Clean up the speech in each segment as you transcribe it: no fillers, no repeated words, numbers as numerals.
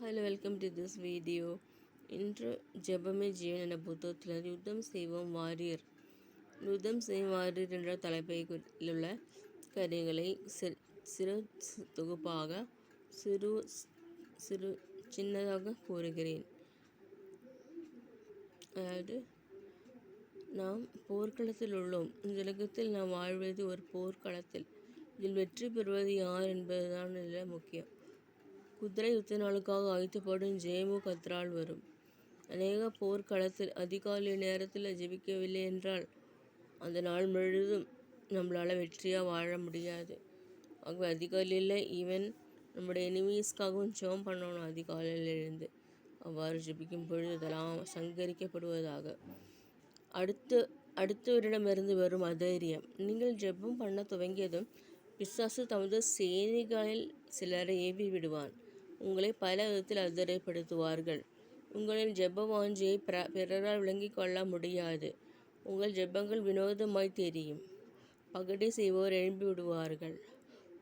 Hello, welcome to this video. இன்று ஜெபமே ஜீவன் என்ற புத்தகத்தில் யுத்தம் செய்வோம் வாரியர் என்ற தலைப்பை உள்ள கதைகளை சிறு தொகுப்பாக சின்னதாக கூறுகிறேன். அதாவது, நாம் போர்க்களத்தில் உள்ளோம். இந்த உலகத்தில் நாம் வாழ்வது ஒரு போர்க்களத்தில். இதில் வெற்றி பெறுவது யார் என்பதுதான் இதில் முக்கியம். குதிரை யுத்த நாளுக்காக ஆயத்தப்படும் ஜெயமோ கத்தரால் வரும். அநேக போர்க்களத்தில் அதிகாலை நேரத்தில் ஜெபிக்கவில்லை என்றால் அந்த நாள் முழுவதும் நம்மளால் வெற்றியாக வாழ முடியாது. ஆகவே அதிகாலையில் ஈவன் நம்முடைய எனிமீஸ்க்காகவும் ஜெபம் பண்ணணும். அதிகாலையில் எழுந்து அவ்வாறு ஜெபிக்கும் பொழுது இதெல்லாம் சங்கரிக்கப்படுவதாக. அடுத்தவரிடமிருந்து வரும் அதைரியம். நீங்கள் ஜெபம் பண்ண துவங்கியதும் பிசாசு தமது சேனைகளில் சிலரை ஏவி விடுவான். உங்களை பல விதத்தில் அதிரைப்படுத்துவார்கள். உங்களின் ஜெப வாஞ்சியை பிறரால் விளங்கிக் கொள்ள முடியாது. உங்கள் ஜெபங்கள் வினோதமாய் தெரியும். பகடை செய்வோர் எழும்பி விடுவார்கள்.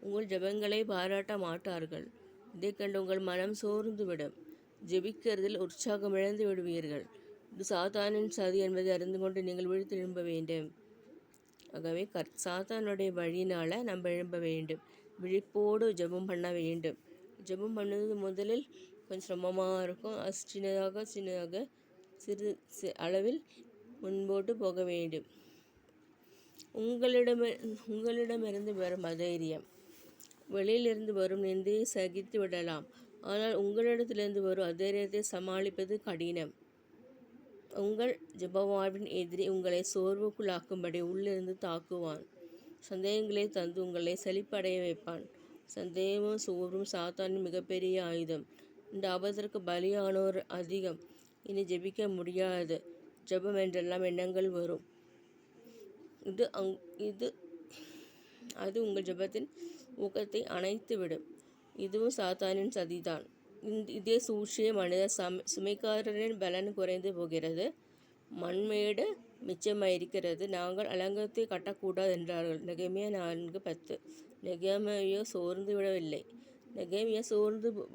உங்கள் ஜெபங்களை பாராட்ட மாட்டார்கள். இதை கண்டு உங்கள் மனம் சோர்ந்துவிடும். ஜெபிக்கிறதில் உற்சாகம் இழந்து விடுவீர்கள். இது சாத்தானின் சதி என்பதை அறிந்து கொண்டு நீங்கள் விழித்து எழும்ப வேண்டும். ஆகவே சாத்தானுடைய வழியினால் நம்ம எழும்ப வேண்டும். விழிப்போடு ஜெபம் பண்ண வேண்டும். ஜெபம் பண்ணுறது முதலில் கொஞ்சம் சிரமமாக இருக்கும். அது சின்னதாக சிறு அளவில் முன்போட்டு போக வேண்டும். உங்களிடமிருந்து வரும் அதைரியம் வெளியிலிருந்து வரும் நிந்தையை சகித்து விடலாம். ஆனால் உங்களிடத்திலிருந்து வரும் அதைரியத்தை சமாளிப்பது கடினம். உங்கள் ஜெபவாழ்வின் எதிரி உங்களை சோர்வுக்குள்ளாக்கும்படி உள்ளிருந்து தாக்குவான். சந்தேகங்களை தந்து உங்களை செழிப்படைய வைப்பான். சந்தேகமும் சோர்வும் சாத்தானின் மிகப்பெரிய ஆயுதம். இந்த ஆபத்திற்கு பலியானோர் அதிகம். இனி ஜெபிக்க முடியாது. ஜெபம் என்றெல்லாம் எண்ணங்கள் வரும். அது உங்கள் ஜெபத்தின் ஊக்கத்தை அணைத்துவிடும். இதுவும் சாத்தானின் சதிதான். இதே சூழ்ச்சியை மனித சுமைக்காரரின் பலன் குறைந்து போகிறது. மண்மேடு மிச்சமாயிருக்கிறது. நாங்கள் அலங்கத்தை கட்டக்கூடாது என்றார்கள். நெகேமியா 4:10. நெகேமியா சோர்ந்து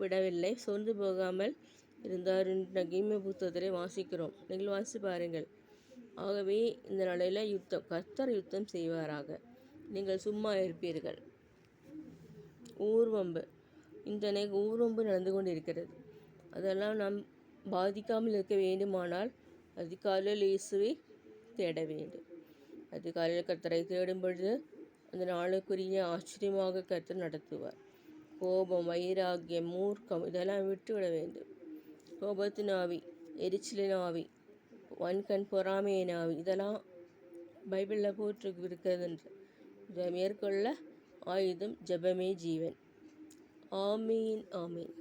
விடவில்லை. சோர்ந்து போகாமல் இருந்தார். நெகேமியா புத்தகத்தை வாசிக்கிறோம். நீங்கள் வாசி பாருங்கள். ஆகவே இந்த நாளில் கர்த்தர் யுத்தம் செய்வாராக. நீங்கள் சும்மா இருப்பீர்கள். ஊர்வம்பு. இந்த ஊர்வம்பு நடந்து கொண்டிருக்கிறது. அதெல்லாம் நாம் பாதிக்காமல் இருக்க வேண்டுமானால் அதிகாலையில் இயேசுவை தேட வேண்டும். அதிகாலையில் கர்த்தரை தேடும் பொழுது அந்த நாளுக்குரிய ஆச்சரியமாக கர்த்தர் நடத்துவார். கோபம், வைராகியம், மூர்க்கம் இதெல்லாம் விட்டுவிட வேண்டும். கோபத்தின் ஆவி, எரிச்சலின் ஆவி, வன்கண் பொறாமையின் ஆவி இதெல்லாம் பைபிளில் போட்டு இருக்கிறது. என்று இதை மேற்கொள்ள ஆயுதம் ஜெபமே ஜீவன். ஆமீன்.